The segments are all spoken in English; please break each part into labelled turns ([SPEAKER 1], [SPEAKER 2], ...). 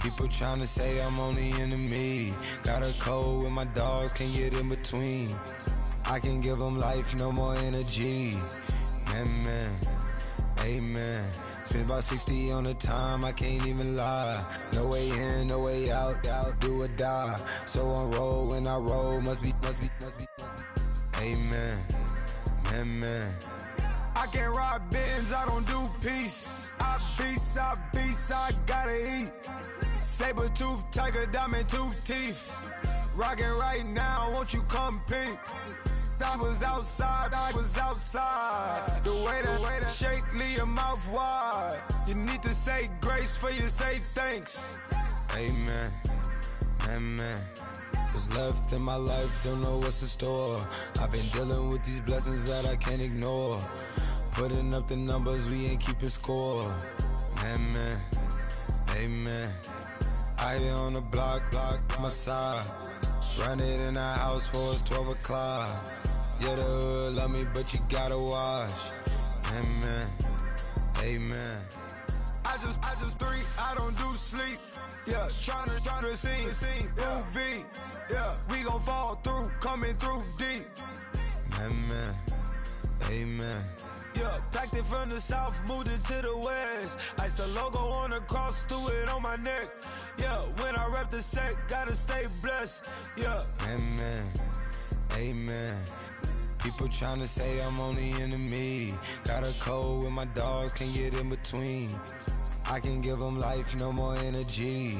[SPEAKER 1] People tryna say I'm only into me. Got a code with my dogs, can't get in between. I can give them life, no more energy. Man, amen. Spent about 60 on the time, I can't even lie. No way in, no way out, do or die. So on roll, when I roll, must be. Amen, man. I can't ride Benz, I don't do peace. I beast, I gotta eat. Saber tooth, tiger, diamond tooth teeth. Rockin' right now, won't you come peep? I was outside. The way that shake, leave your mouth wide. You need to say grace for you say thanks. Amen. What's left in my life, don't know what's in store. I've been dealing with these blessings that I can't ignore. Putting up the numbers, we ain't keeping score. Amen. I here on the block, my side. Run it in the house for it's 12 o'clock. Yeah, the hood love me, but you gotta watch. Amen. I just three, I don't do sleep. Yeah, tryna see movie. Yeah, we gon' fall through, coming through deep. Amen. Yeah, packed it from the south, moved it to the west. Iced the logo on the cross, threw it on my neck. Yeah, when I rep the set, gotta stay blessed. Yeah. Amen. People tryna say I'm only into me. Got a code with my dogs, can't get in between. I can give them life, no more energy.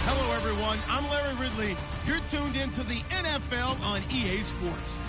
[SPEAKER 2] Hello, everyone. I'm Larry Ridley. You're tuned into the NFL on EA Sports.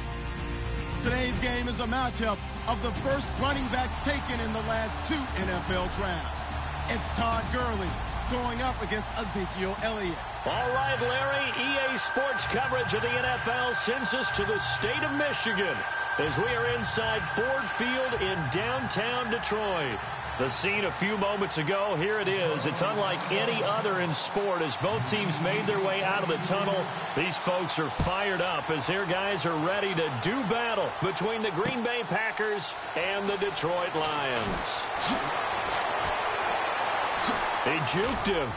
[SPEAKER 2] Today's game is a matchup of the first running backs taken in the last 2 NFL drafts. It's Todd Gurley going up against Ezekiel Elliott.
[SPEAKER 3] All right, Larry, EA Sports coverage of the NFL sends us to the state of Michigan as we are inside Ford Field in downtown Detroit. The scene a few moments ago, here it is. It's unlike any other in sport as both teams made their way out of the tunnel. These folks are fired up as their guys are ready to do battle between the Green Bay Packers and the Detroit Lions. They juked him.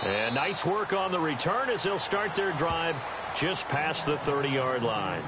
[SPEAKER 3] And nice work on the return as they'll start their drive just past the 30-yard line.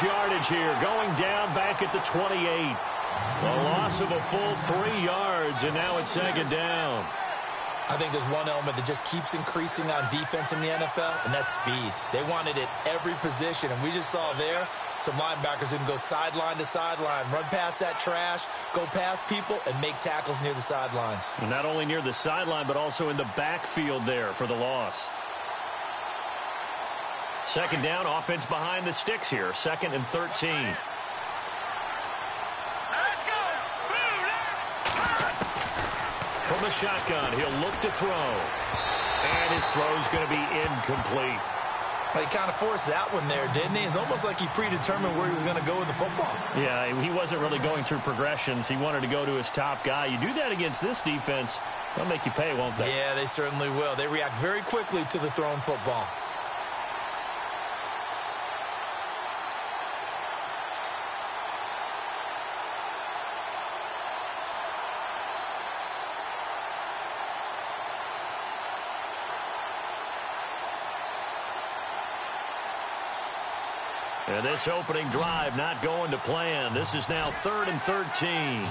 [SPEAKER 3] Yardage here, going down back at the 28. A loss of a full 3 yards, and now it's second down.
[SPEAKER 4] I think there's one element that just keeps increasing on defense in the NFL, and that's speed. They want it at every position, and we just saw there some linebackers who can go sideline to sideline, run past that trash, go past people, and make tackles near the sidelines.
[SPEAKER 3] And not only near the sideline, but also in the backfield there for the loss. Second down, offense behind the sticks here. 2nd and 13.
[SPEAKER 5] Let's go!
[SPEAKER 3] From the shotgun, he'll look to throw. And his throw's going to be incomplete.
[SPEAKER 4] Well, he kind of forced that one there, didn't he? It's almost like he predetermined where he was going to go with the football.
[SPEAKER 3] Yeah, he wasn't really going through progressions. He wanted to go to his top guy. You do that against this defense, they'll make you pay, won't they?
[SPEAKER 4] Yeah, they certainly will. They react very quickly to the thrown football.
[SPEAKER 3] And this opening drive not going to plan. This is now 3rd and 13.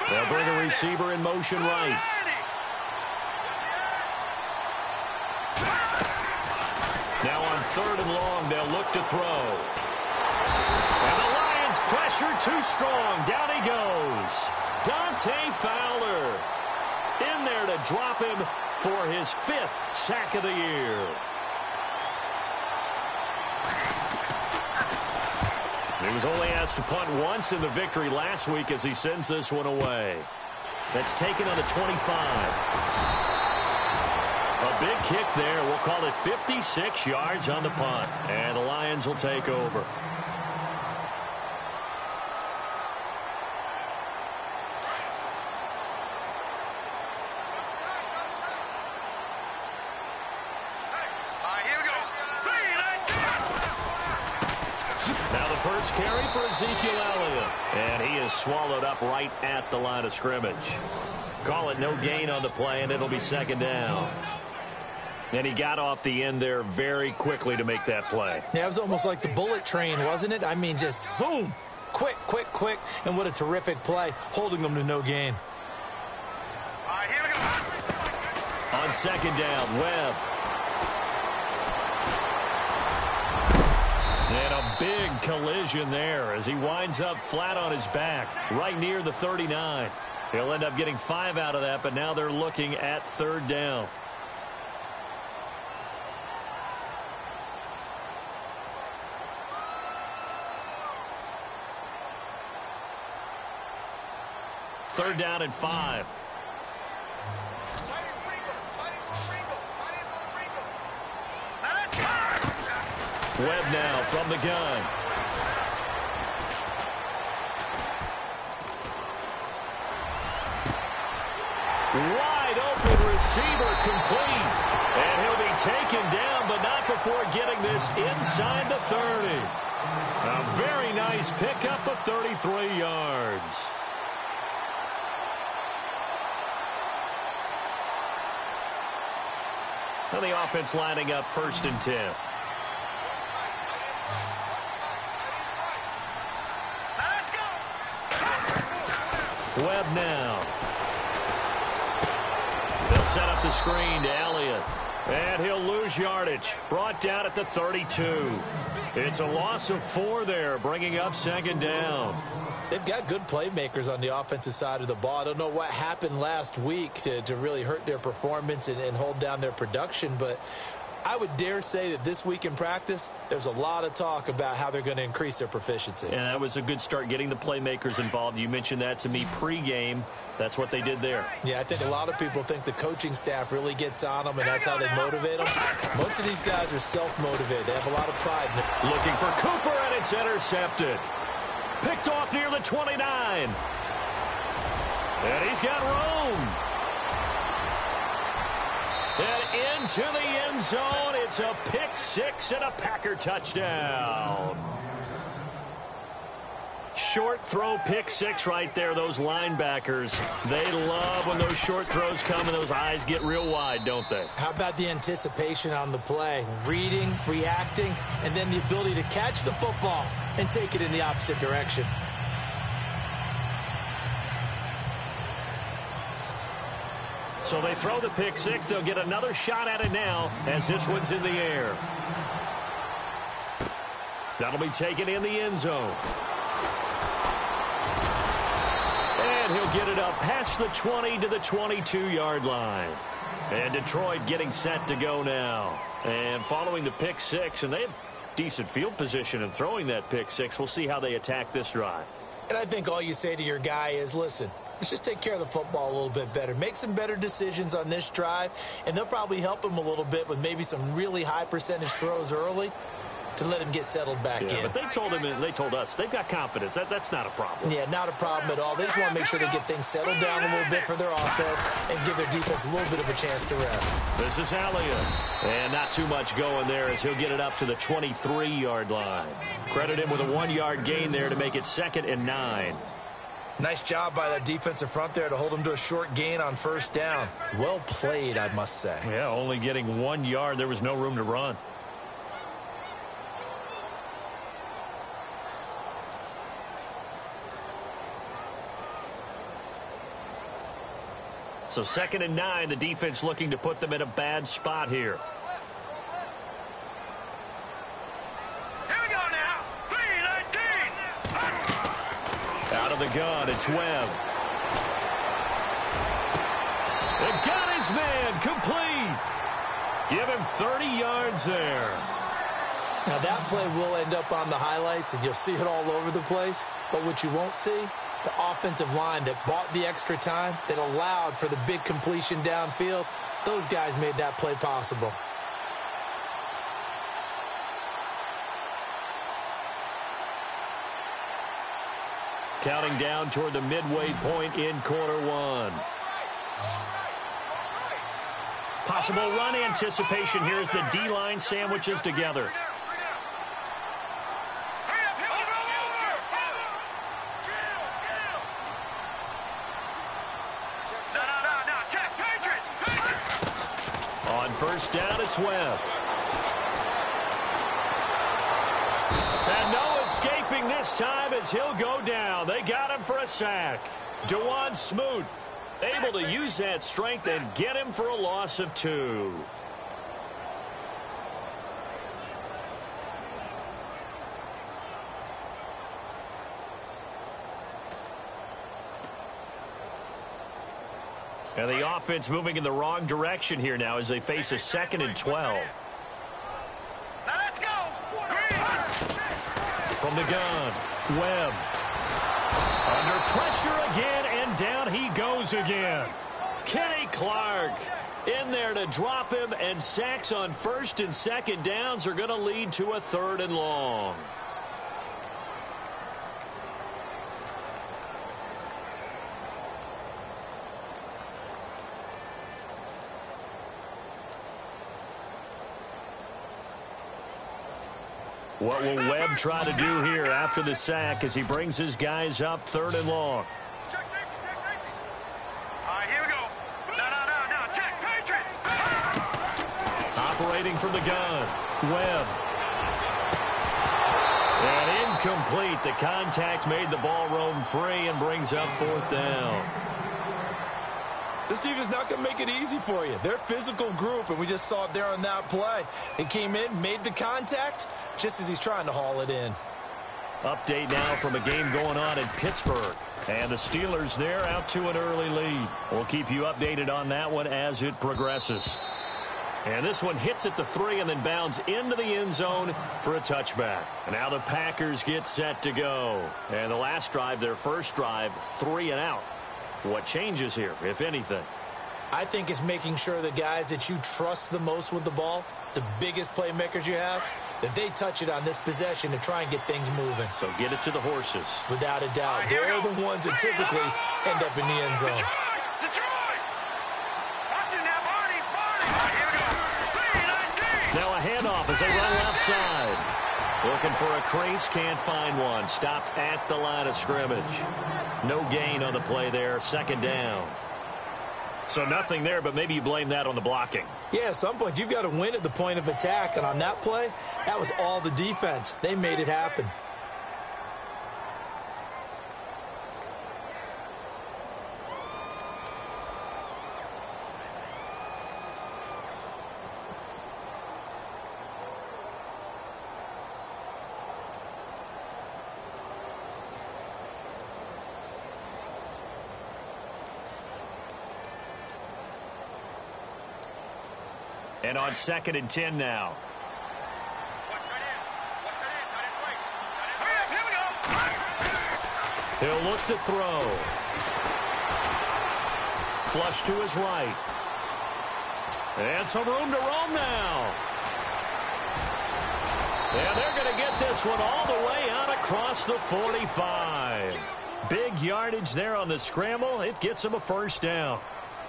[SPEAKER 3] They'll bring a receiver in motion right. Now on 3rd and long, they'll look to throw. And the Lions Pressure too strong. Down he goes. Dante Fowler in there to drop him for his 5th sack of the year. He was only asked to punt once in the victory last week as he sends this one away. That's taken on the 25. A big kick there. We'll call it 56 yards on the punt. And the Lions will take over. First carry for Ezekiel Elliott. And he is swallowed up right at the line of scrimmage. Call it no gain on the play, and it'll be 2nd down. And he got off the end there very quickly to make that play.
[SPEAKER 4] Yeah, it was almost like the bullet train, wasn't it? I mean, just zoom. Quick, quick, quick. And what a terrific play, holding them to no gain.
[SPEAKER 3] All right, here we go. On 2nd down, Webb. And a big collision there as he winds up flat on his back right near the 39. He'll end up getting 5 out of that, but now they're looking at 3rd down. Third down and 5. Webb now from the gun. Wide open receiver complete. And he'll be taken down, but not before getting this inside the 30. A very nice pickup of 33 yards. And the offense lining up 1st and 10. Webb now. They'll set up the screen to Elliott. And he'll lose yardage. Brought down at the 32. It's a loss of 4 there, bringing up 2nd down.
[SPEAKER 4] They've got good playmakers on the offensive side of the ball. I don't know what happened last week to really hurt their performance and hold down their production, but I would dare say that this week in practice, there's a lot of talk about how they're going to increase their proficiency.
[SPEAKER 3] And that was a good start, getting the playmakers involved. You mentioned that to me pregame. That's what they did there.
[SPEAKER 4] Yeah, I think a lot of people think the coaching staff really gets on them, and that's how they motivate them. Most of these guys are self-motivated. They have a lot of pride in it.
[SPEAKER 3] Looking for Cooper, and it's intercepted. Picked off near the 29. And he's got room. And into the end zone. It's a pick 6 and a Packer touchdown. Short throw pick 6 right there. Those linebackers, they love when those short throws come and those eyes get real wide, don't they?
[SPEAKER 4] How about the anticipation on the play? Reading, reacting, and then the ability to catch the football and take it in the opposite direction.
[SPEAKER 3] So they throw the pick 6. They'll get another shot at it now as this one's in the air. That'll be taken in the end zone. And he'll get it up past the 20 to the 22-yard line. And Detroit getting set to go now. And following the pick 6, and they have decent field position in throwing that pick 6. We'll see how they attack this drive.
[SPEAKER 4] And I think all you say to your guy is, listen, let's just take care of the football a little bit better. Make some better decisions on this drive, and they'll probably help him a little bit with maybe some really high percentage throws early to let him get settled back in.
[SPEAKER 3] But they told him, and they told us, they've got confidence. That's not a problem.
[SPEAKER 4] Yeah, not a problem at all. They just want to make sure they get things settled down a little bit for their offense and give their defense a little bit of a chance to rest.
[SPEAKER 3] This is Elliott. And not too much going there as he'll get it up to the 23-yard line. Credit him with a 1-yard gain there to make it 2nd and 9.
[SPEAKER 4] Nice job by that defensive front there to hold him to a short gain on 1st down. Well played, I must say.
[SPEAKER 3] Yeah, only getting 1 yard. There was no room to run. So 2nd and 9, the defense looking to put them in a bad spot here.
[SPEAKER 1] Here we go now. 3-19.
[SPEAKER 3] of the gun. It's Webb. And got his man complete. Give him 30 yards there.
[SPEAKER 4] Now that play will end up on the highlights, and you'll see it all over the place. But what you won't see, the offensive line that bought the extra time, that allowed for the big completion downfield, those guys made that play possible.
[SPEAKER 3] Counting down toward the midway point in quarter one. Possible run anticipation here as the D-line sandwiches together. On first down, it's Webb. And no escaping this time as he'll go down. They got him for a sack. Dewan Smoot able to use that strength and get him for a loss of 2. And the offense moving in the wrong direction here now as they face a 2nd and 12.
[SPEAKER 5] Let's go!
[SPEAKER 3] From the gun, Webb. Under pressure again, and down he goes again. Kenny Clark in there to drop him, and sacks on 1st and 2nd downs are going to lead to a 3rd and long. What will Webb try to do here after the sack as he brings his guys up 3rd and long?
[SPEAKER 5] Check safety, check safety. All right, here we go. No, check, Patriot.
[SPEAKER 3] Operating from the gun, Webb. And incomplete. The contact made the ball roam free and brings up 4th down.
[SPEAKER 4] This defense is not going to make it easy for you. They're a physical group, and we just saw it there on that play. He came in, made the contact, just as he's trying to haul it in.
[SPEAKER 3] Update now from a game going on in Pittsburgh. And the Steelers there out to an early lead. We'll keep you updated on that one as it progresses. And this one hits at the 3 and then bounds into the end zone for a touchback. And now the Packers get set to go. And the last drive, their first drive, 3 and out. What changes here, if anything?
[SPEAKER 4] I think it's making sure the guys that you trust the most with the ball, the biggest playmakers you have, that they touch it on this possession to try and get things moving.
[SPEAKER 3] So get it to the horses.
[SPEAKER 4] Without a doubt. They're the ones that typically end up in the end zone.
[SPEAKER 5] Detroit! Watching now, Barney. Here we go. 3-19.
[SPEAKER 3] Now a handoff as they run left side. Looking for a crease, can't find one. Stopped at the line of scrimmage. No gain on the play there, 2nd down. So nothing there, but maybe you blame that on the blocking.
[SPEAKER 4] Yeah, at some point you've got to win at the point of attack, and on that play, that was all the defense. They made it happen.
[SPEAKER 3] And on 2nd and 10 now. He'll look to throw. Flush to his right. And some room to roam now. And they're going to get this one all the way out across the 45. Big yardage there on the scramble. It gets him a 1st down.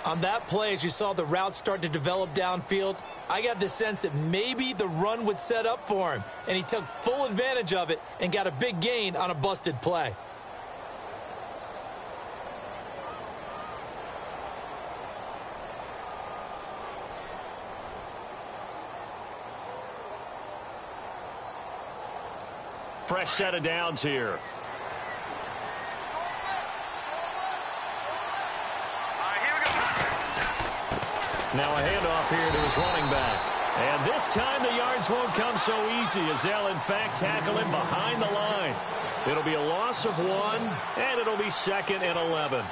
[SPEAKER 4] On that play, as you saw the route start to develop downfield, I got the sense that maybe the run would set up for him, and he took full advantage of it and got a big gain on a busted play.
[SPEAKER 3] Fresh set of downs here. Now a handoff here to his running back. And this time the yards won't come so easy as they'll, in fact, tackle him behind the line. It'll be a loss of 1, and it'll be 2nd and 11.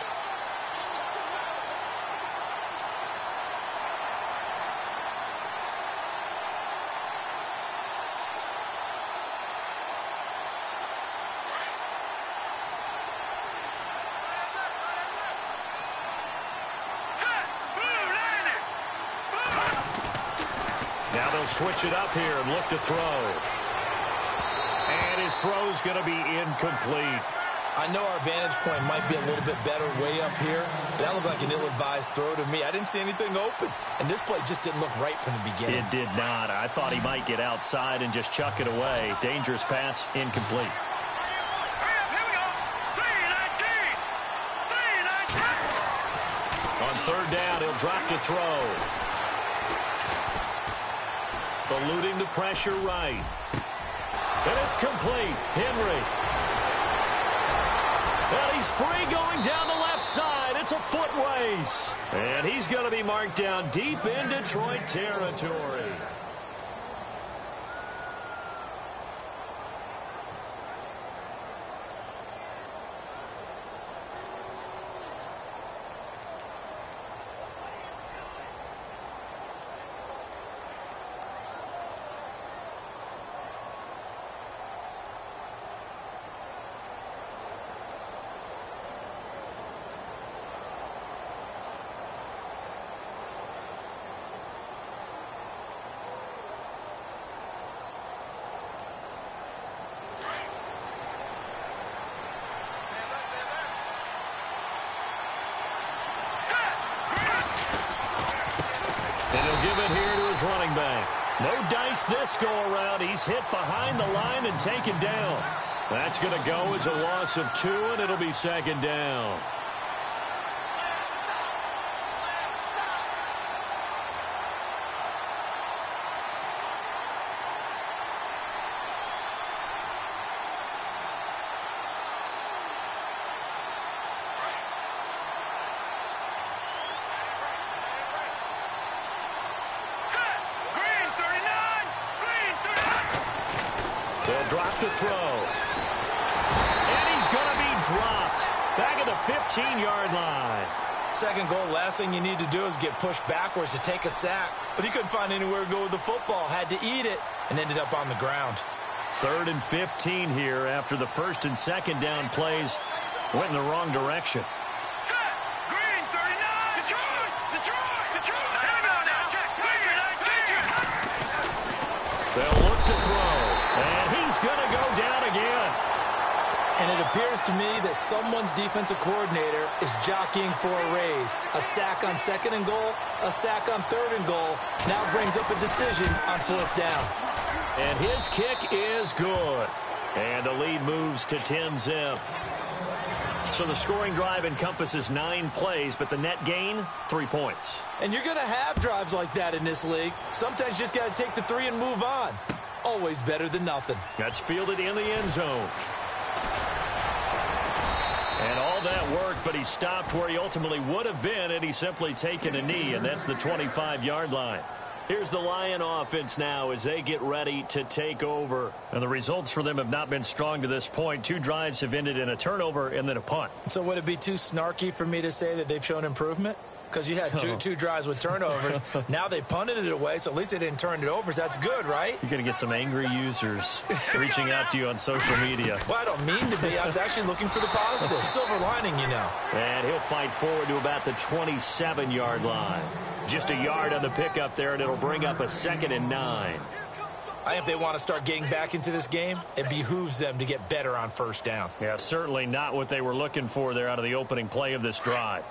[SPEAKER 3] Now they'll switch it up here and look to throw. And his throw's going to be incomplete.
[SPEAKER 4] I know our vantage point might be a little bit better way up here, but that looked like an ill-advised throw to me. I didn't see anything open, and this play just didn't look right from the beginning.
[SPEAKER 3] It did not. I thought he might get outside and just chuck it away. Dangerous pass, incomplete.
[SPEAKER 5] Here we go. 3-19.
[SPEAKER 3] On 3rd down, he'll drop to throw. Eluding the pressure right. And it's complete. Henry. Well, he's free going down the left side. It's a foot race. And he's going to be marked down deep in Detroit territory. And he'll give it here to his running back. No dice this go-around. He's hit behind the line and taken down. That's going to go as a loss of 2, and it'll be 2nd down. They'll drop to throw. And he's going to be dropped. Back at the 15-yard line.
[SPEAKER 4] 2nd goal, last thing you need to do is get pushed backwards to take a sack. But he couldn't find anywhere to go with the football. Had to eat it and ended up on the ground.
[SPEAKER 3] 3rd and 15 here after the 1st and 2nd down plays went in the wrong direction.
[SPEAKER 5] Green 39. Detroit. Hang on now. Check.
[SPEAKER 3] They'll look to throw. And he's going to go down again.
[SPEAKER 4] And it appears to me that someone's defensive coordinator is jockeying for a raise. A sack on 2nd and goal, a sack on 3rd and goal. Now brings up a decision on 4th down.
[SPEAKER 3] And his kick is good. And the lead moves to 10-zip. So the scoring drive encompasses 9 plays, but the net gain, 3 points.
[SPEAKER 4] And you're going to have drives like that in this league. Sometimes you just got to take the 3 and move on. Always better than nothing.
[SPEAKER 3] That's fielded in the end zone. And all that work, but he stopped where he ultimately would have been, and he's simply taken a knee, and that's the 25-yard line. Here's the Lion offense now as they get ready to take over. And the results for them have not been strong to this point. 2 drives have ended in a turnover and then a punt.
[SPEAKER 4] So would it be too snarky for me to say that they've shown improvement? Because you had two drives with turnovers. Now they punted it away, so at least they didn't turn it over. So that's good, right?
[SPEAKER 3] You're going to get some angry users reaching out to you on social media.
[SPEAKER 4] Well, I don't mean to be. I was actually looking for the positive. Silver lining, you know.
[SPEAKER 3] And he'll fight forward to about the 27-yard line. Just a yard on the pickup there, and it'll bring up a 2nd and 9.
[SPEAKER 4] I think if they want to start getting back into this game, it behooves them to get better on 1st down.
[SPEAKER 3] Yeah, certainly not what they were looking for there out of the opening play of this drive.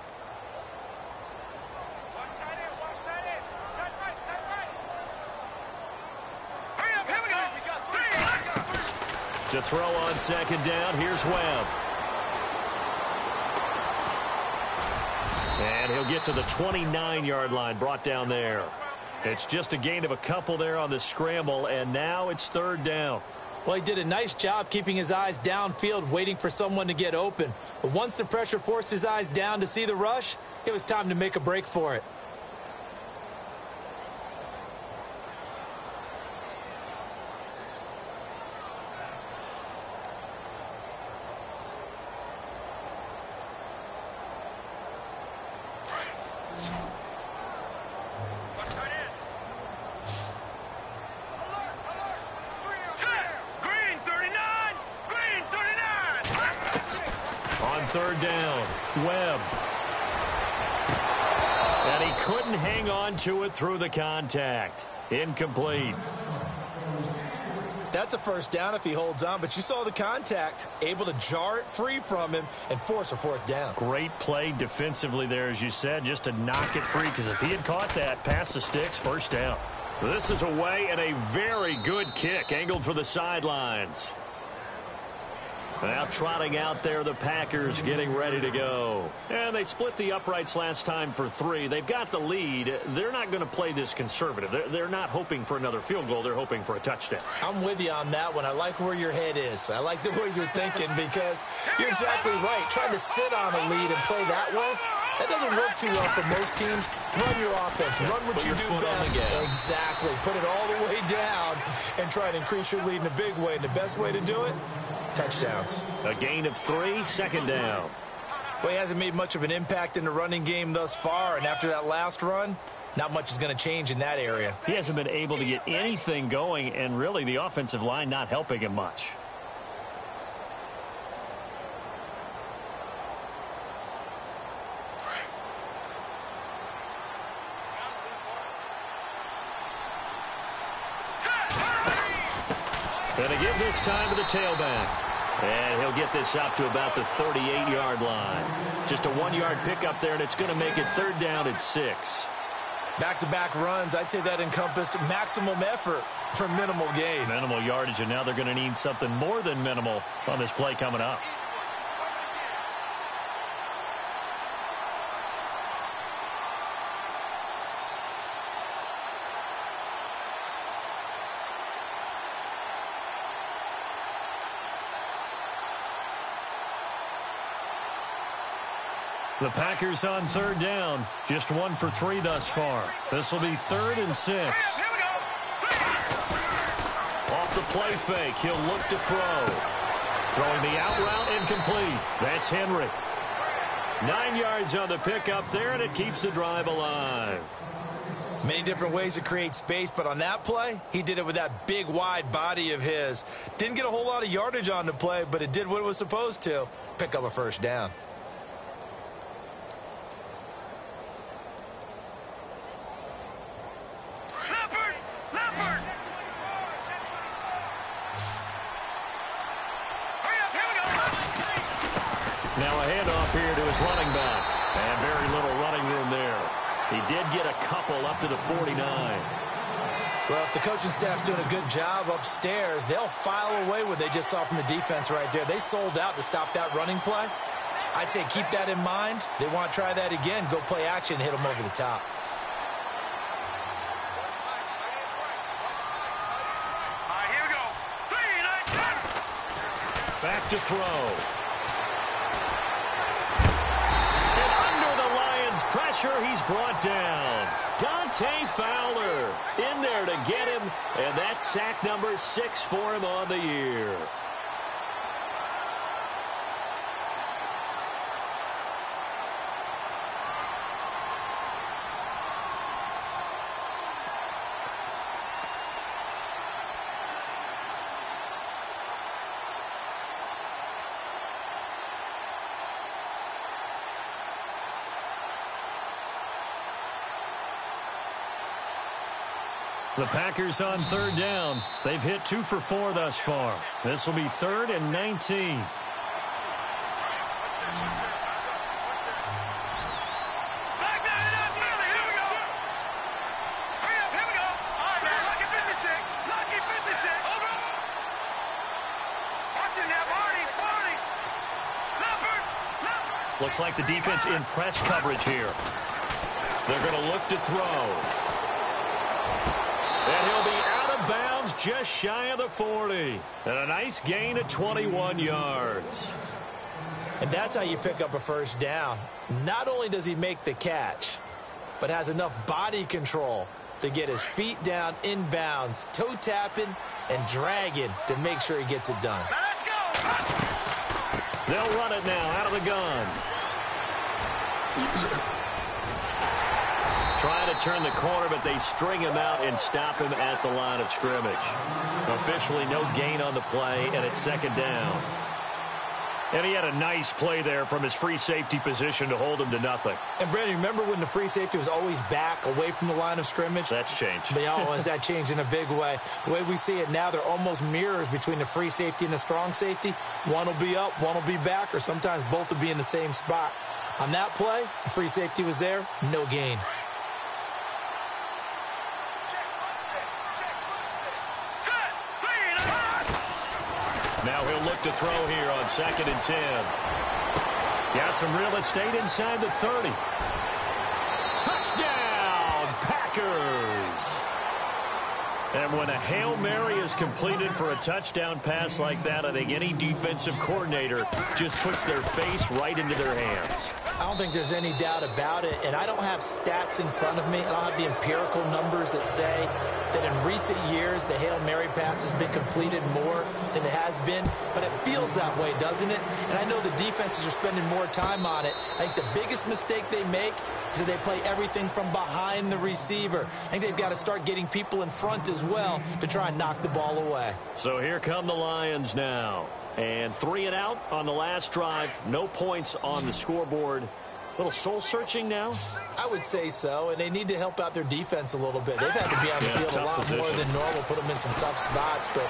[SPEAKER 3] To throw on 2nd down, here's Webb. And he'll get to the 29-yard line, brought down there. It's just a gain of a couple there on the scramble, and now it's 3rd down.
[SPEAKER 4] Well, he did a nice job keeping his eyes downfield, waiting for someone to get open. But once the pressure forced his eyes down to see the rush, it was time to make a break for it.
[SPEAKER 3] third down. Webb. And he couldn't hang on to it through the contact. Incomplete.
[SPEAKER 4] That's a first down if he holds on, but you saw the contact, able to jar it free from him and force a fourth down.
[SPEAKER 3] Great play defensively there, as you said, just to knock it free, because if he had caught that, past the sticks, first down. This is away and a very good kick, angled for the sidelines. Now trotting out there, the Packers getting ready to go. And they split the uprights last time for 3. They've got the lead. They're not going to play this conservative. They're not hoping for another field goal. They're hoping for a touchdown.
[SPEAKER 4] I'm with you on that one. I like where your head is. I like the way you're thinking, because you're exactly right. Trying to sit on a lead and play that way, that doesn't work too well for most teams. Run your offense. Run what you do best. Exactly. Put it all the way down and try to increase your lead in a big way. And the best way to do it, touchdowns.
[SPEAKER 3] A gain of 3, second down.
[SPEAKER 4] Well, he hasn't made much of an impact in the running game thus far, and after that last run, not much is going to change in that area.
[SPEAKER 3] He hasn't been able to get anything going, and really the offensive line not helping him much. Going to give this time to the tailback. And he'll get this out to about the 38-yard line. Just a 1-yard pickup there, and it's going to make it third down at 6.
[SPEAKER 4] Back-to-back runs, I'd say that encompassed maximum effort for minimal gain.
[SPEAKER 3] Minimal yardage, and now they're going to need something more than minimal on this play coming up. The Packers on third down. Just 1 for 3 thus far. This will be 3rd and 6. Off the play fake, he'll look to throw. Throwing the out route, incomplete. That's Henry. 9 yards on the pickup there, and it keeps the drive alive.
[SPEAKER 4] Many different ways to create space, but on that play, he did it with that big, wide body of his. Didn't get a whole lot of yardage on the play, but it did what it was supposed to. Pick up a first down.
[SPEAKER 3] Now a handoff here to his running back. And very little running room there. He did get a couple up to the 49.
[SPEAKER 4] Well, if the coaching staff's doing a good job upstairs, they'll file away what they just saw from the defense right there. They sold out to stop that running play. I'd say keep that in mind. They want to try that again. Go play action, hit them over the top.
[SPEAKER 5] Here we go. 3, 9, 10.
[SPEAKER 3] Back to throw. Pressure, he's brought down. Dante Fowler in there to get him, and that's sack number 6 for him on the year. The Packers on third down. They've hit 2 for 4 thus far. This will be 3rd and 19.
[SPEAKER 5] Back down, here we go. Hurry up, here we go. All right, Lucky 56. Lucky 56. Over. Watch it now, Barney. Leopard.
[SPEAKER 3] Looks like the defense in press coverage here. They're going to look to throw. And he'll be out of bounds just shy of the 40. And a nice gain of 21 yards.
[SPEAKER 4] And that's how you pick up a first down. Not only does he make the catch, but has enough body control to get his feet down inbounds, toe tapping and dragging to make sure he gets it done.
[SPEAKER 5] Let's go.
[SPEAKER 3] They'll run it now out of the gun. Trying to turn the corner, but they string him out and stop him at the line of scrimmage. Officially no gain on the play, and it's 2nd down. And he had a nice play there from his free safety position to hold him to nothing.
[SPEAKER 4] And, Brandon, remember when the free safety was always back, away from the line of scrimmage?
[SPEAKER 3] That's changed.
[SPEAKER 4] Has that changed in a big way? The way we see it now, they're almost mirrors between the free safety and the strong safety. One will be up, one will be back, or sometimes both will be in the same spot. On that play, the free safety was there, no gain.
[SPEAKER 3] Now he'll look to throw here on 2nd and 10. Got some real estate inside the 30. Touchdown, Packers! And when a Hail Mary is completed for a touchdown pass like that, I think any defensive coordinator just puts their face right into their hands.
[SPEAKER 4] I don't think there's any doubt about it, and I don't have stats in front of me. I don't have the empirical numbers that say that in recent years the Hail Mary pass has been completed more than it has been, but it feels that way, doesn't it? And I know the defenses are spending more time on it. I think the biggest mistake they make is that they play everything from behind the receiver. I think they've got to start getting people in front as well to try and knock the ball away.
[SPEAKER 3] So here come the Lions now. And 3 and out on the last drive. No points on the scoreboard. A little soul-searching now?
[SPEAKER 4] I would say so, and they need to help out their defense a little bit. They've had to be on the field a lot more than normal, put them in some tough spots, but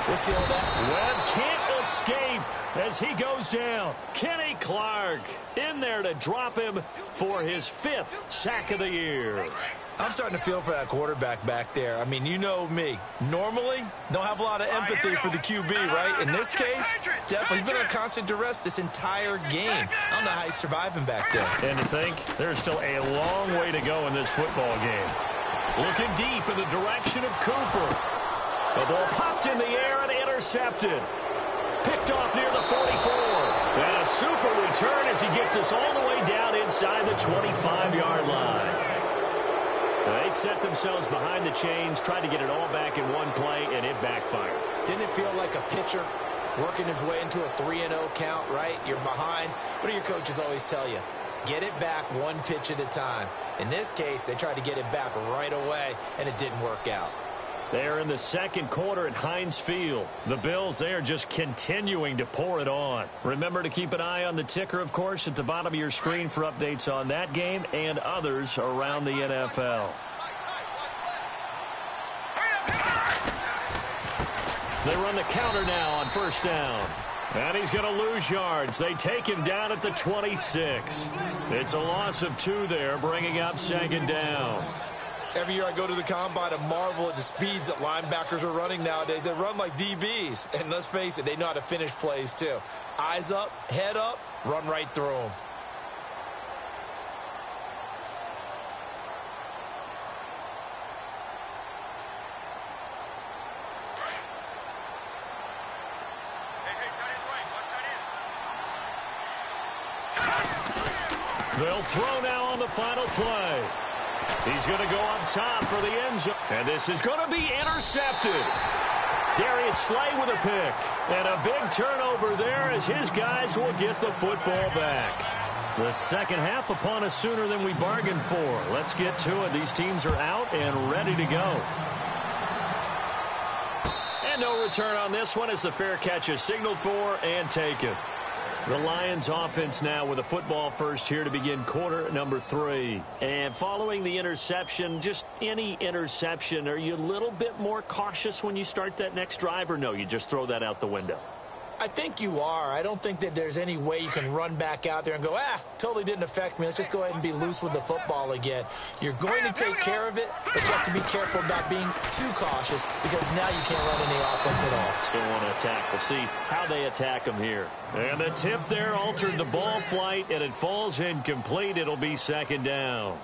[SPEAKER 4] we'll see all that.
[SPEAKER 3] Webb can't escape as he goes down. Kenny Clark in there to drop him for his 5th sack of the year.
[SPEAKER 4] I'm starting to feel for that quarterback back there. I mean, you know me. Normally, don't have a lot of empathy for the QB, right? In this case, definitely. He's been on constant duress this entire game. I don't know how he's surviving back there.
[SPEAKER 3] And to think, there's still a long way to go in this football game. Looking deep in the direction of Cooper. The ball popped in the air and intercepted. Picked off near the 44. And a super return as he gets us all the way down inside the 25-yard line. They set themselves behind the chains, tried to get it all back in one play, and it backfired.
[SPEAKER 4] Didn't it feel like a pitcher working his way into a 3-0 count, right? You're behind. What do your coaches always tell you? Get it back one pitch at a time. In this case, they tried to get it back right away, and it didn't work out.
[SPEAKER 3] They're in the second quarter at Heinz Field. The Bills, they are just continuing to pour it on. Remember to keep an eye on the ticker, of course, at the bottom of your screen for updates on that game and others around the NFL. They run the counter now on 1st down. And he's going to lose yards. They take him down at the 26. It's a loss of 2 there, bringing up 2nd down.
[SPEAKER 4] Every year I go to the combine and marvel at the speeds that linebackers are running nowadays. They run like DBs. And let's face it, they know how to finish plays too. Eyes up, head up, run right through them.
[SPEAKER 3] They'll throw now on the final play. He's going to go up top for the end zone. And this is going to be intercepted. Darius Slay with a pick. And a big turnover there as his guys will get the football back. The second half upon us sooner than we bargained for. Let's get to it. These teams are out and ready to go. And no return on this one as the fair catch is signaled for and taken. The Lions offense now with a football first here to begin quarter number 3. And following the interception, just any interception, are you a little bit more cautious when you start that next drive, or no, you just throw that out the window?
[SPEAKER 4] I think you are. I don't think that there's any way you can run back out there and go, totally didn't affect me. Let's just go ahead and be loose with the football again. You're going to take care of it, but you have to be careful about being too cautious because now you can't run any offense at all.
[SPEAKER 3] Still want to attack. We'll see how they attack them here. And the tip there altered the ball flight, and it falls incomplete. It'll be 2nd down.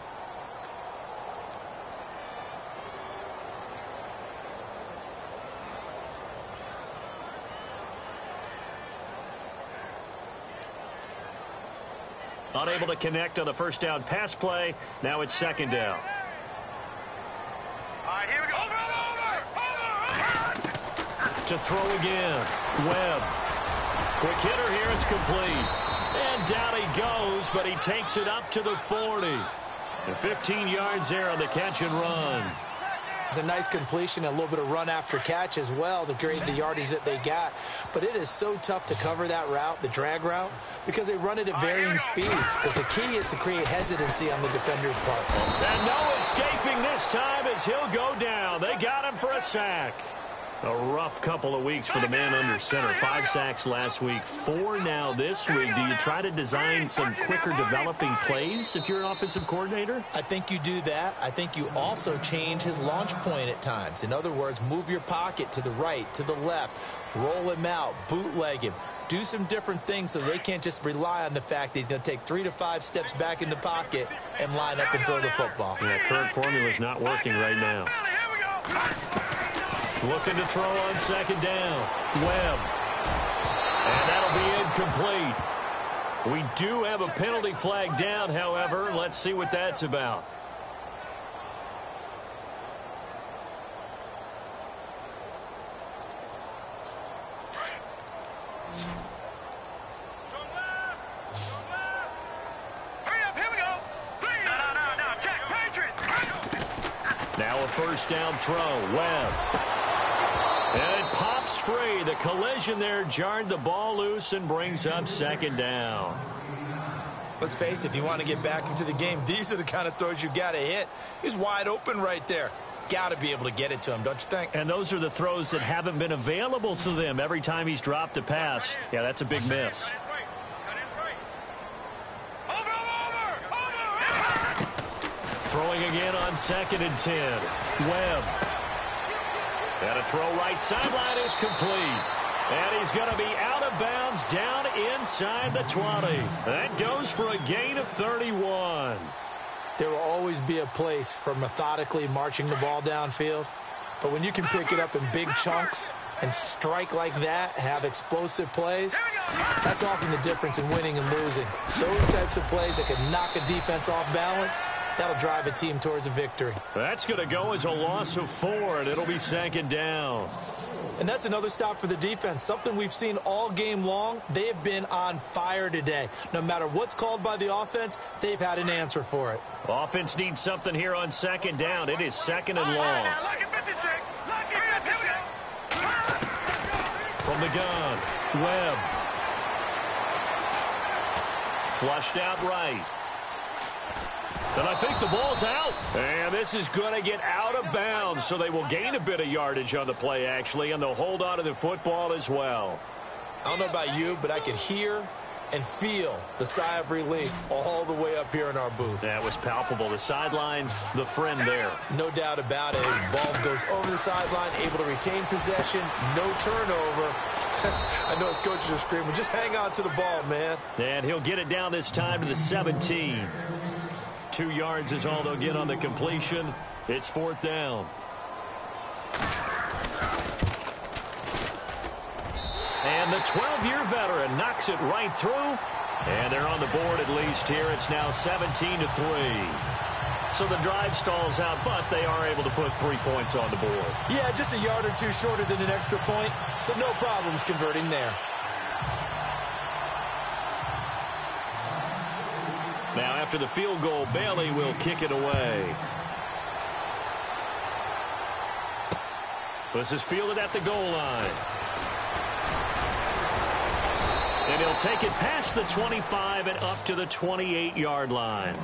[SPEAKER 3] Unable to connect on the 1st down pass play. Now it's 2nd down.
[SPEAKER 5] All right, here we go. Over.
[SPEAKER 3] To throw again. Webb. Quick hitter here. It's complete. And down he goes, but he takes it up to the 40. And 15 yards there on the catch and run.
[SPEAKER 4] It's a nice completion, a little bit of run after catch as well to create the yardage that they got. But it is so tough to cover that route, the drag route, because they run it at varying speeds. Because the key is to create hesitancy on the defender's part.
[SPEAKER 3] And no escaping this time as he'll go down. They got him for a sack. A rough couple of weeks for the man under center. 5 sacks last week, 4 now this week. Do you try to design some quicker developing plays if you're an offensive coordinator?
[SPEAKER 4] I think you do that. I think you also change his launch point at times. In other words, move your pocket to the right, to the left, roll him out, bootleg him. Do some different things so they can't just rely on the fact that he's going to take 3 to 5 steps back in the pocket and line up and throw the football.
[SPEAKER 3] Yeah, current formula is not working right now. Looking to throw on second down. Webb. And that'll be incomplete. We do have a penalty flag down, however. Let's see what that's about. Now a first down throw. Webb. And it pops free. The collision there jarred the ball loose and brings up second down.
[SPEAKER 4] Let's face it, if you want to get back into the game, these are the kind of throws you got to hit. He's wide open right there. Got to be able to get it to him, don't you think?
[SPEAKER 3] And those are the throws that haven't been available to them every time he's dropped a pass. Yeah, that's a big miss. Throwing again on 2nd and 10. Webb. And a throw right sideline is complete. And he's going to be out of bounds down inside the 20. That goes for a gain of 31.
[SPEAKER 4] There will always be a place for methodically marching the ball downfield. But when you can pick it up in big chunks and strike like that, have explosive plays, that's often the difference in winning and losing. Those types of plays that can knock a defense off balance, that'll drive a team towards a victory.
[SPEAKER 3] That's going to go as a loss of 4, and it'll be second down.
[SPEAKER 4] And that's another stop for the defense, something we've seen all game long. They have been on fire today. No matter what's called by the offense, they've had an answer for it.
[SPEAKER 3] Offense needs something here on second down. It is 2nd and long. From the gun, Webb. Flushed out right. And I think the ball's out. And this is going to get out of bounds, so they will gain a bit of yardage on the play, actually, and they'll hold on to the football as well.
[SPEAKER 4] I don't know about you, but I could hear and feel the sigh of relief all the way up here in our booth.
[SPEAKER 3] That was palpable. The sideline, the friend there.
[SPEAKER 4] No doubt about it. Ball goes over the sideline, able to retain possession, no turnover. I know his coaches are screaming, just hang on to the ball, man.
[SPEAKER 3] And he'll get it down this time to the 17. 2 yards is all they'll get on the completion. It's 4th down. And the 12-year veteran knocks it right through. And they're on the board at least here. It's now 17-3. So the drive stalls out, but they are able to put 3 points on the board.
[SPEAKER 4] Yeah, just a yard or two shorter than an extra point. So no problems converting there.
[SPEAKER 3] Now, after the field goal, Bailey will kick it away. This is fielded at the goal line. And he'll take it past the 25 and up to the 28-yard line.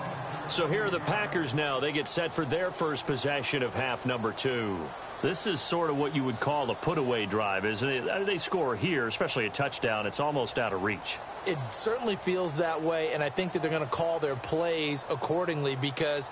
[SPEAKER 3] So here are the Packers now. They get set for their first possession of half number 2. This is sort of what you would call a put-away drive, isn't it? They score here, especially a touchdown. It's almost out of reach.
[SPEAKER 4] It certainly feels that way, and I think that they're going to call their plays accordingly, because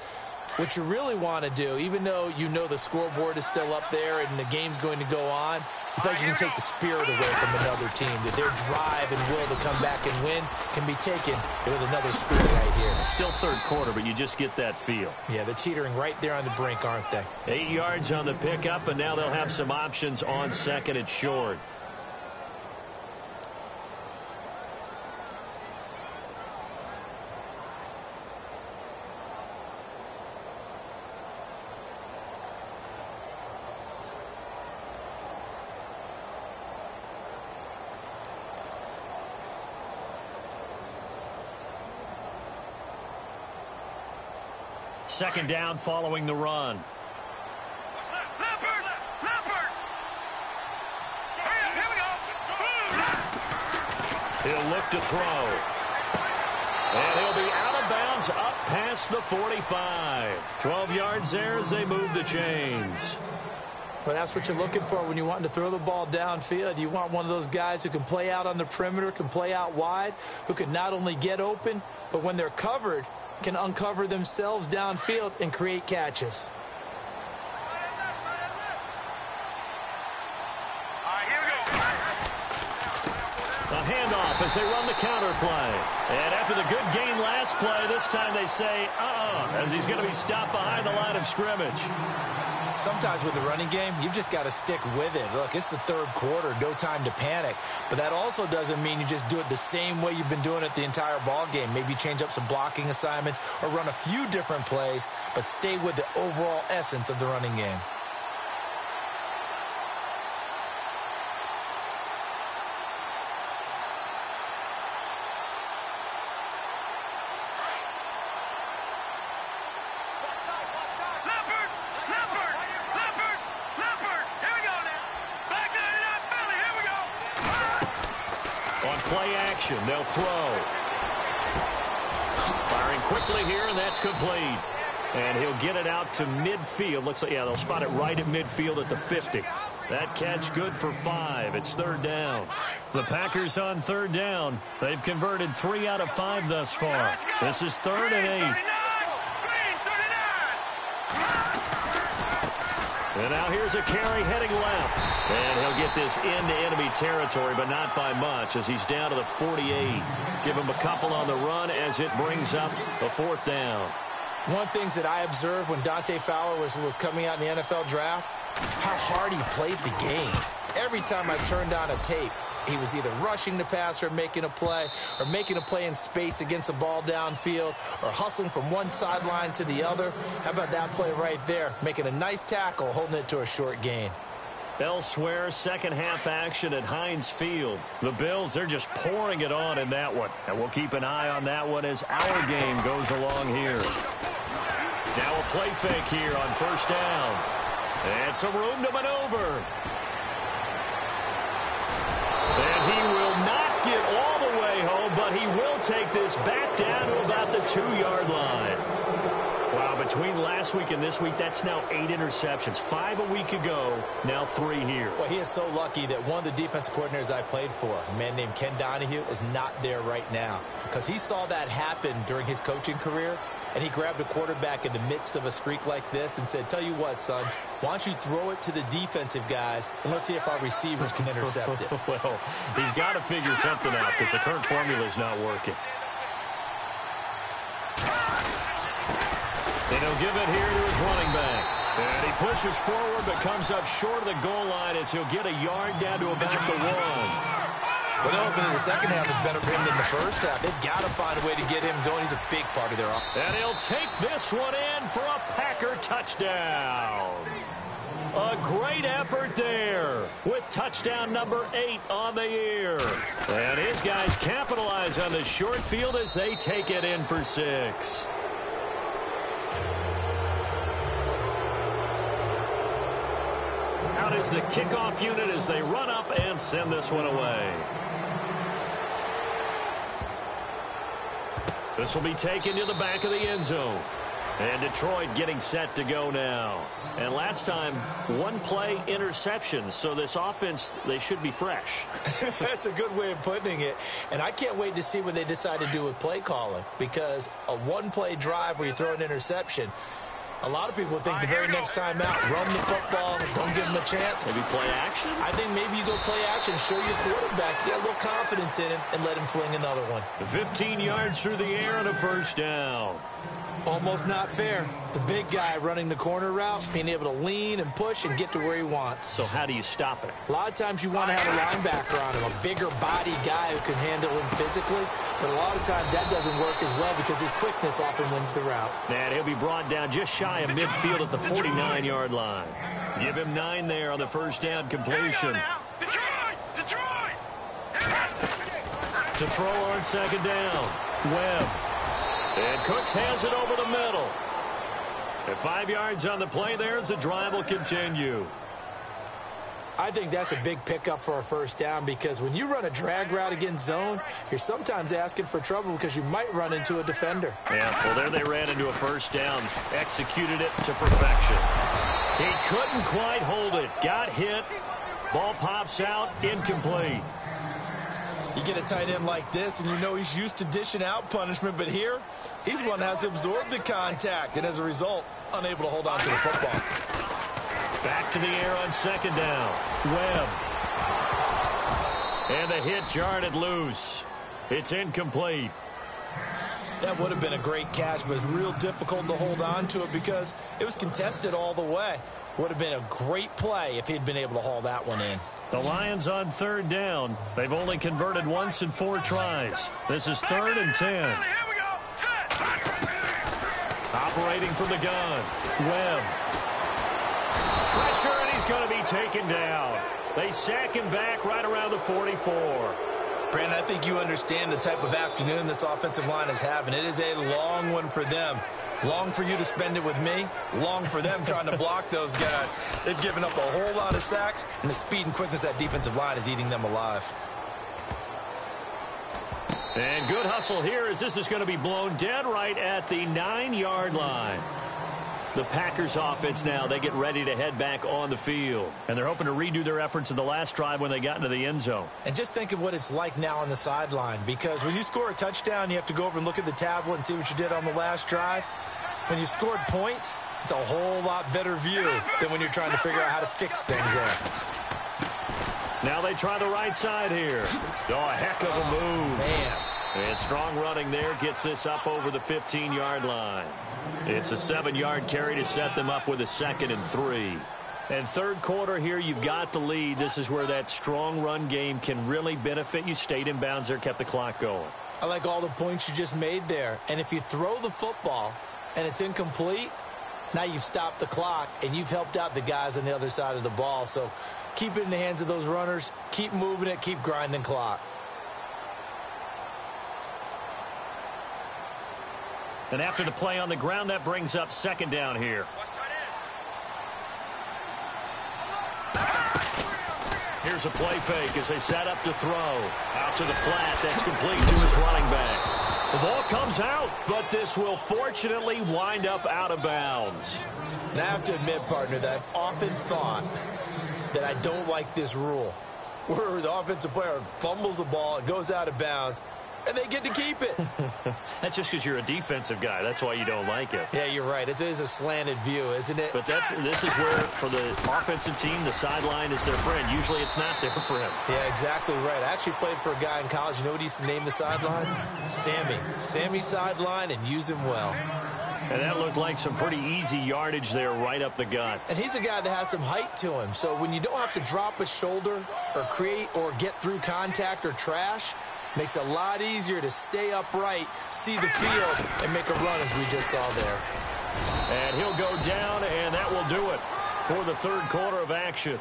[SPEAKER 4] what you really want to do, even though you know the scoreboard is still up there and the game's going to go on, you think you can take the spirit away from another team, that their drive and will to come back and win can be taken with another spirit right here.
[SPEAKER 3] Still third quarter, but you just get that feel.
[SPEAKER 4] Yeah, they're teetering right there on the brink, aren't they?
[SPEAKER 3] 8 yards on the pickup, and now they'll have some options on 2nd and short. Second down following the run. He'll look to throw. And he'll be out of bounds up past the 45. 12 yards there as they move the chains.
[SPEAKER 4] Well, that's what you're looking for when you want to throw the ball downfield. You want one of those guys who can play out on the perimeter, can play out wide, who can not only get open, but when they're covered, can uncover themselves downfield and create catches.
[SPEAKER 3] A handoff as they run the counter play. And after the good gain last play, this time they say, as he's going to be stopped behind the line of scrimmage.
[SPEAKER 4] Sometimes with the running game, you've just got to stick with it. Look, it's the third quarter, no time to panic. But that also doesn't mean you just do it the same way you've been doing it the entire ball game. Maybe change up some blocking assignments or run a few different plays, but stay with the overall essence of the running game.
[SPEAKER 3] They'll throw. Firing quickly here, and that's complete. And he'll get it out to midfield. Looks like, yeah, they'll spot it right at midfield at the 50. That catch good for 5. It's third down. The Packers on third down. They've converted 3 out of 5 thus far. This is 3rd and 8. And now here's a carry heading left. And he'll get this into enemy territory, but not by much as he's down to the 48. Give him a couple on the run as it brings up a 4th down.
[SPEAKER 4] One of the things that I observed when Dante Fowler was coming out in the NFL draft, how hard he played the game. Every time I turned on a tape, he was either rushing the passer, making a play in space against the ball downfield, or hustling from one sideline to the other. How about that play right there? Making a nice tackle, holding it to a short gain.
[SPEAKER 3] Elsewhere, second half action at Heinz Field. The Bills, they're just pouring it on in that one. And we'll keep an eye on that one as our game goes along here. Now a play fake here on first down. And some room to maneuver. And he will not get all the way home, but he will take this back down to about the 2-yard line. Wow, between last week and this week, that's now 8 interceptions. 5 a week ago, now 3 here.
[SPEAKER 4] Well, he is so lucky that one of the defensive coordinators I played for, a man named Ken Donahue, is not there right now. Because he saw that happen during his coaching career, and he grabbed a quarterback in the midst of a streak like this and said, tell you what, son, why don't you throw it to the defensive guys, and let's see if our receivers can intercept it.
[SPEAKER 3] Well, he's got to figure something out because the current formula is not working. And he'll give it here to his running back. And he pushes forward but comes up short of the goal line as he'll get a yard down to about the 1.
[SPEAKER 4] Well, they're hoping the second half is better for him than the first half. They've got to find a way to get him going. He's a big part of their offense.
[SPEAKER 3] And he'll take this one in for a Packer touchdown. A great effort there with touchdown number 8 on the year. And his guys capitalize on the short field as they take it in for 6. Out is the kickoff unit as they run up and send this one away. This will be taken to the back of the end zone. And Detroit getting set to go now. And last time, 1 play interception. So this offense, they should be fresh.
[SPEAKER 4] That's a good way of putting it. And I can't wait to see what they decide to do with play calling. Because a 1-play drive where you throw an interception, a lot of people think the very next time out, run the football, don't give them a chance.
[SPEAKER 3] Maybe play action?
[SPEAKER 4] I think maybe you go play action, show your quarterback, get a little confidence in him, and let him fling another one.
[SPEAKER 3] 15 yards through the air and a first down.
[SPEAKER 4] Almost not fair. The big guy running the corner route, being able to lean and push and get to where he wants.
[SPEAKER 3] So how do you stop it?
[SPEAKER 4] A lot of times you want to have a linebacker on him, a bigger body guy who can handle him physically. But a lot of times that doesn't work as well because his quickness often wins the route.
[SPEAKER 3] And he'll be brought down just shy of midfield at the 49-yard line. Give him 9 there on the first down completion.
[SPEAKER 5] Detroit!
[SPEAKER 3] To throw on second down. Webb. And Cooks has it over the middle. And 5 yards on the play there as the drive will continue.
[SPEAKER 4] I think that's a big pickup for a first down because when you run a drag route against zone, you're sometimes asking for trouble because you might run into a defender.
[SPEAKER 3] Yeah, well, there they ran into a first down. Executed it to perfection. He couldn't quite hold it. Got hit. Ball pops out. Incomplete.
[SPEAKER 4] You get a tight end like this, and you know he's used to dishing out punishment, but here, he's one that has to absorb the contact, and as a result, unable to hold on to the football.
[SPEAKER 3] Back to the air on second down. Webb. And the hit jarred it loose. It's incomplete.
[SPEAKER 4] That would have been a great catch, but it's real difficult to hold on to it because it was contested all the way. Would have been a great play if he'd been able to haul that one in.
[SPEAKER 3] The Lions on third down. They've only converted once in 4 tries. This is 3rd and 10.
[SPEAKER 5] Here we go. Set.
[SPEAKER 3] Operating from the gun. Webb. Pressure, and he's going to be taken down. They sack him back right around the 44.
[SPEAKER 4] Brandon, I think you understand the type of afternoon this offensive line is having. It is a long one for them. Long for you to spend it with me. Long for them trying to block those guys. They've given up a whole lot of sacks, and the speed and quickness of that defensive line is eating them alive.
[SPEAKER 3] And good hustle here as this is going to be blown dead right at the 9-yard line. The Packers offense now, they get ready to head back on the field. And they're hoping to redo their efforts in the last drive when they got into the end zone.
[SPEAKER 4] And just think of what it's like now on the sideline, because when you score a touchdown, you have to go over and look at the tablet and see what you did on the last drive. When you scored points, it's a whole lot better view than when you're trying to figure out how to fix things there.
[SPEAKER 3] Now they try the right side here. Oh, a heck of a move.
[SPEAKER 4] Man.
[SPEAKER 3] And strong running there gets this up over the 15-yard line. It's a 7-yard carry to set them up with a 2nd and 3. And third quarter here, you've got the lead. This is where that strong run game can really benefit you. Stayed in bounds there, kept the clock going.
[SPEAKER 4] I like all the points you just made there. And if you throw the football and it's incomplete, now you've stopped the clock and you've helped out the guys on the other side of the ball. So keep it in the hands of those runners. Keep moving it. Keep grinding clock.
[SPEAKER 3] And after the play on the ground, that brings up 2nd down here. Here's a play fake as they set up to throw. Out to the flat. That's complete to his running back. The ball comes out, but this will fortunately wind up out of bounds.
[SPEAKER 4] Now I have to admit, partner, that I've often thought that I don't like this rule, where the offensive player fumbles the ball, it goes out of bounds, and they get to keep it.
[SPEAKER 3] That's just because you're a defensive guy. That's why you don't like it.
[SPEAKER 4] Yeah, you're right. It is a slanted view, isn't it?
[SPEAKER 3] But this is where, for the offensive team, the sideline is their friend. Usually it's not there for him.
[SPEAKER 4] Yeah, exactly right. I actually played for a guy in college. You know what he used to name the sideline? Sammy. Sammy sideline, and use him well.
[SPEAKER 3] And that looked like some pretty easy yardage there right up the gut.
[SPEAKER 4] And he's a guy that has some height to him. So when you don't have to drop a shoulder or create or get through contact or trash, makes it a lot easier to stay upright, see the field, and make a run as we just saw there.
[SPEAKER 3] And he'll go down, and that will do it for the third quarter of action.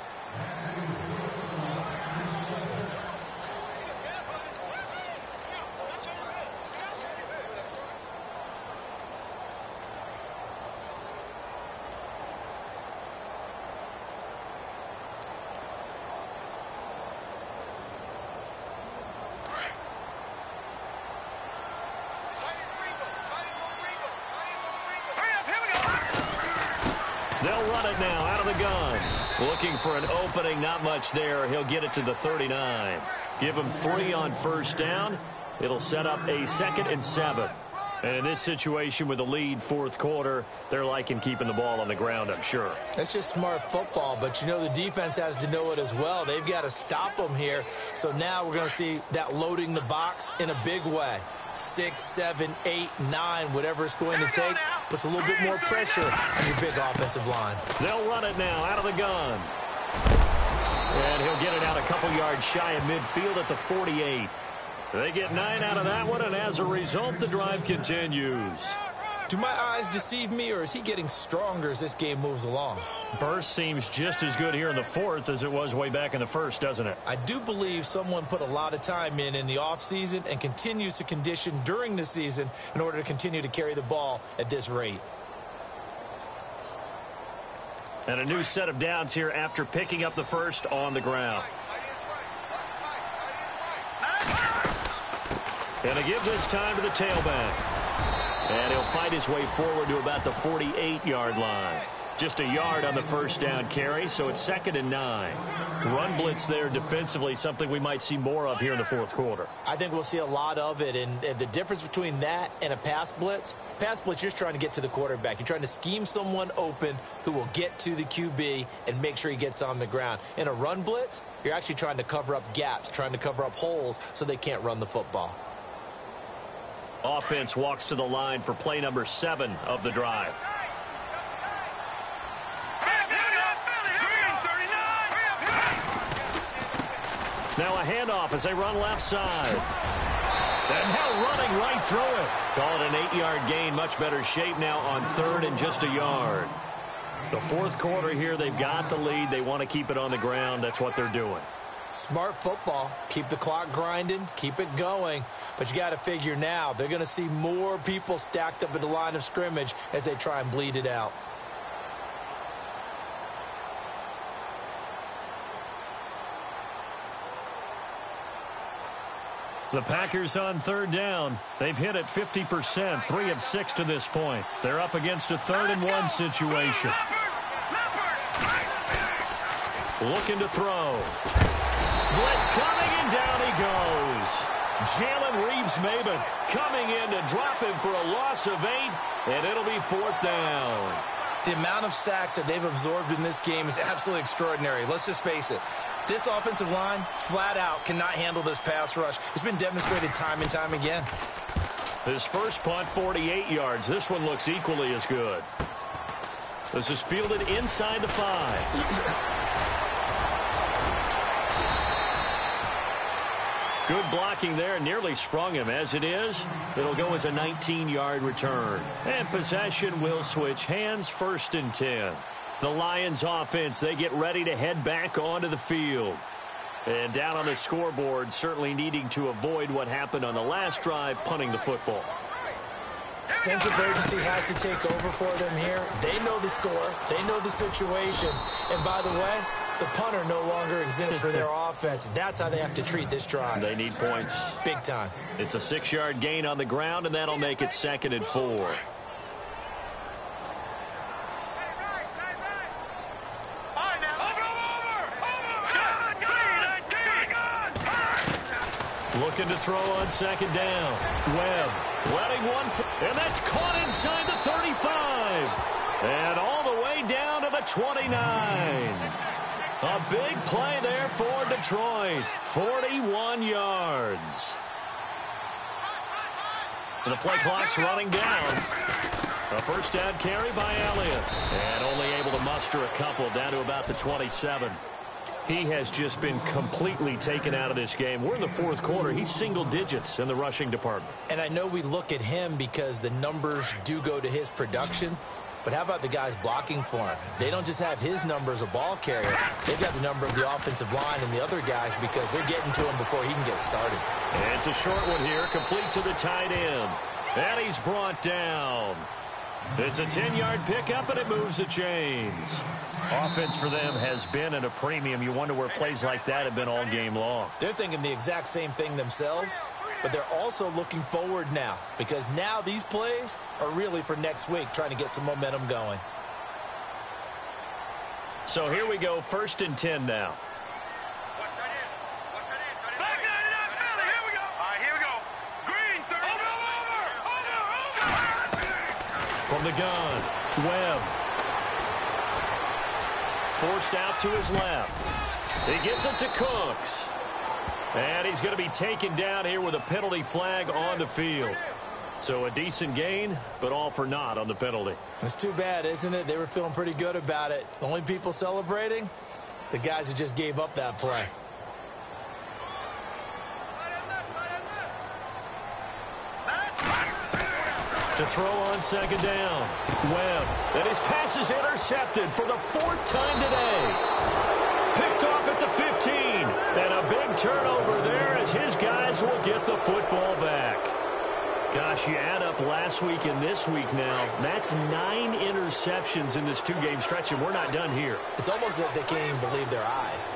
[SPEAKER 3] They'll run it now out of the gun. Looking for an opening, not much there. He'll get it to the 39. Give him 3 on first down. It'll set up a 2nd and 7. And in this situation with the lead, fourth quarter, they're liking keeping the ball on the ground, I'm sure.
[SPEAKER 4] That's just smart football, but you know the defense has to know it as well. They've got to stop them here. So now we're going to see that loading the box in a big way. 6, 7, 8, 9, whatever it's going to take, puts a little bit more pressure on your big offensive line.
[SPEAKER 3] They'll run it now out of the gun. And he'll get it out a couple yards shy of midfield at the 48. They get 9 out of that one, and as a result, the drive continues.
[SPEAKER 4] Do my eyes deceive me, or is he getting stronger as this game moves along?
[SPEAKER 3] Burst seems just as good here in the fourth as it was way back in the first, doesn't it?
[SPEAKER 4] I do believe someone put a lot of time in the offseason and continues to condition during the season in order to continue to carry the ball at this rate.
[SPEAKER 3] And a new set of downs here after picking up the first on the ground. And a give this time to the tailback. And he'll fight his way forward to about the 48-yard line. Just a yard on the first down carry, so it's 2nd and 9. Run blitz there defensively, something we might see more of here in the fourth quarter.
[SPEAKER 4] I think we'll see a lot of it, and the difference between that and a pass blitz, you're just trying to get to the quarterback. You're trying to scheme someone open who will get to the QB and make sure he gets on the ground. In a run blitz, you're actually trying to cover up gaps, trying to cover up holes so they can't run the football.
[SPEAKER 3] Offense walks to the line for play number 7 of the drive. Now a handoff as they run left side. And now running right through it. Call it an 8-yard gain. Much better shape now on 3rd and just a yard. The fourth quarter here, they've got the lead. They want to keep it on the ground. That's what they're doing.
[SPEAKER 4] Smart football. Keep the clock grinding. Keep it going. But you got to figure now, they're going to see more people stacked up at the line of scrimmage as they try and bleed it out.
[SPEAKER 3] The Packers on 3rd down. They've hit it 50%, 3 of 6 to this point. They're up against a 3rd and 1 situation. Looking to throw. Blitz coming, and down he goes. Jalen Reeves-Maybin coming in to drop him for a loss of 8, and it'll be 4th down.
[SPEAKER 4] The amount of sacks that they've absorbed in this game is absolutely extraordinary. Let's just face it. This offensive line, flat out, cannot handle this pass rush. It's been demonstrated time and time again.
[SPEAKER 3] His first punt, 48 yards. This one looks equally as good. This is fielded inside the 5. Good blocking there. Nearly sprung him. As it is, it'll go as a 19-yard return. And possession will switch hands, 1st and 10. The Lions offense, they get ready to head back onto the field. And down on the scoreboard, certainly needing to avoid what happened on the last drive, punting the football.
[SPEAKER 4] Sense of urgency has to take over for them here. They know the score. They know the situation. And by the way, the punter no longer exists for their offense. That's how they have to treat this drive.
[SPEAKER 3] They need points.
[SPEAKER 4] Big time.
[SPEAKER 3] It's a 6-yard gain on the ground, and that'll make it 2nd and 4. Looking to throw on 2nd down. Webb letting one, and that's caught inside the 35. And all the way down to the 29. A big play there for Detroit. 41 yards. And the play clock's running down. A first down carry by Elliott. And only able to muster a couple down to about the 27. He has just been completely taken out of this game. We're in the fourth quarter. He's single digits in the rushing department.
[SPEAKER 4] And I know we look at him because the numbers do go to his production. But how about the guys blocking for him? They don't just have his number as a ball carrier. They've got the number of the offensive line and the other guys because they're getting to him before he can get started.
[SPEAKER 3] And it's a short one here, complete to the tight end. And he's brought down. It's a 10-yard pickup, and it moves the chains. Offense for them has been at a premium. You wonder where plays like that have been all game long.
[SPEAKER 4] They're thinking the exact same thing themselves, but they're also looking forward now because now these plays are really for next week, trying to get some momentum going.
[SPEAKER 3] So here we go, 1st and 10 now. From the gun, Webb. Forced out to his left. He gets it to Cooks. And he's going to be taken down here with a penalty flag on the field. So a decent gain, but all for naught on the penalty.
[SPEAKER 4] It's too bad, isn't it? They were feeling pretty good about it. The only people celebrating, the guys who just gave up that play.
[SPEAKER 3] To throw on 2nd down. Webb. And his pass is intercepted for the 4th time today. Picked off at the 15. And a big turnover there as his guys will get the football back. Gosh, Coach, you add up last week and this week now. That's 9 interceptions in this 2-game stretch, and we're not done here.
[SPEAKER 4] It's almost as if they can't even believe their eyes.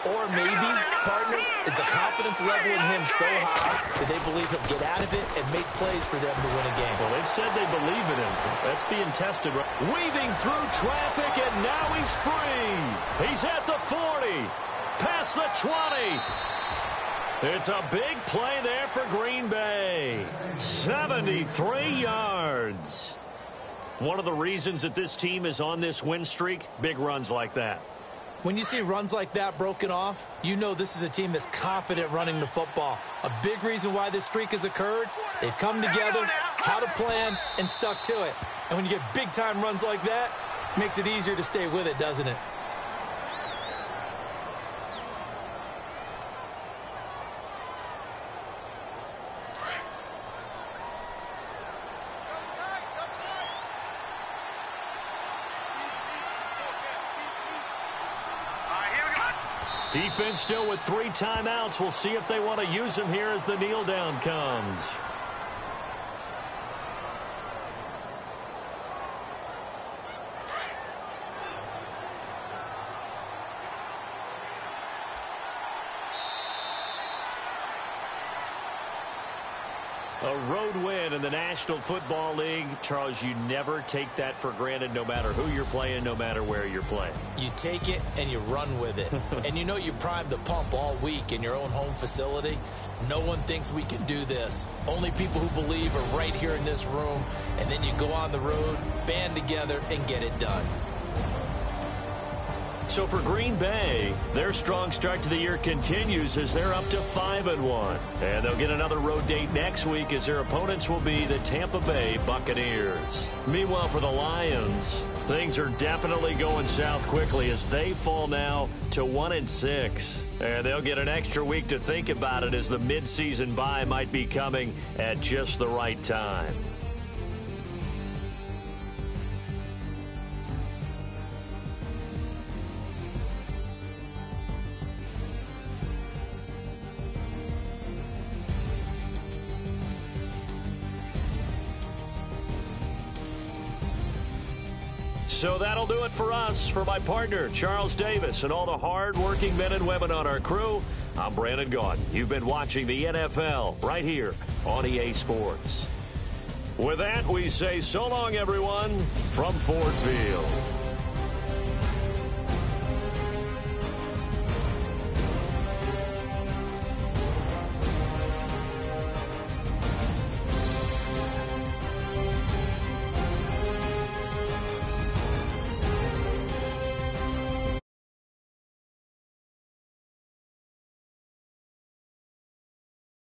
[SPEAKER 4] Or maybe, partner, is the confidence level in him so high that they believe he'll get out of it and make plays for them to win a game.
[SPEAKER 3] Well, they've said they believe in him. That's being tested. Weaving through traffic, and now he's free. He's at the 40, past the 20. It's a big play there for Green Bay. 73 yards. One of the reasons that this team is on this win streak, big runs like that.
[SPEAKER 4] When you see runs like that broken off, you know this is a team that's confident running the football. A big reason why this streak has occurred, they've come together, had a plan, and stuck to it. And when you get big-time runs like that, it makes it easier to stay with it, doesn't it?
[SPEAKER 3] Defense still with 3 timeouts. We'll see if they want to use them here as the kneel down comes. A road win in the National Football League. Charles, you never take that for granted no matter who you're playing, no matter where you're playing.
[SPEAKER 4] You take it and you run with it. And you know you primed the pump all week in your own home facility. No one thinks we can do this. Only people who believe are right here in this room. And then you go on the road, band together, and get it done.
[SPEAKER 3] So for Green Bay, their strong start to the year continues as they're up to 5-1. And they'll get another road date next week as their opponents will be the Tampa Bay Buccaneers. Meanwhile, for the Lions, things are definitely going south quickly as they fall now to 1-6. And they'll get an extra week to think about it as the midseason bye might be coming at just the right time. So that'll do it for us. For my partner, Charles Davis, and all the hard-working men and women on our crew, I'm Brandon Gaudin. You've been watching the NFL right here on EA Sports. With that, we say so long, everyone, from Ford Field.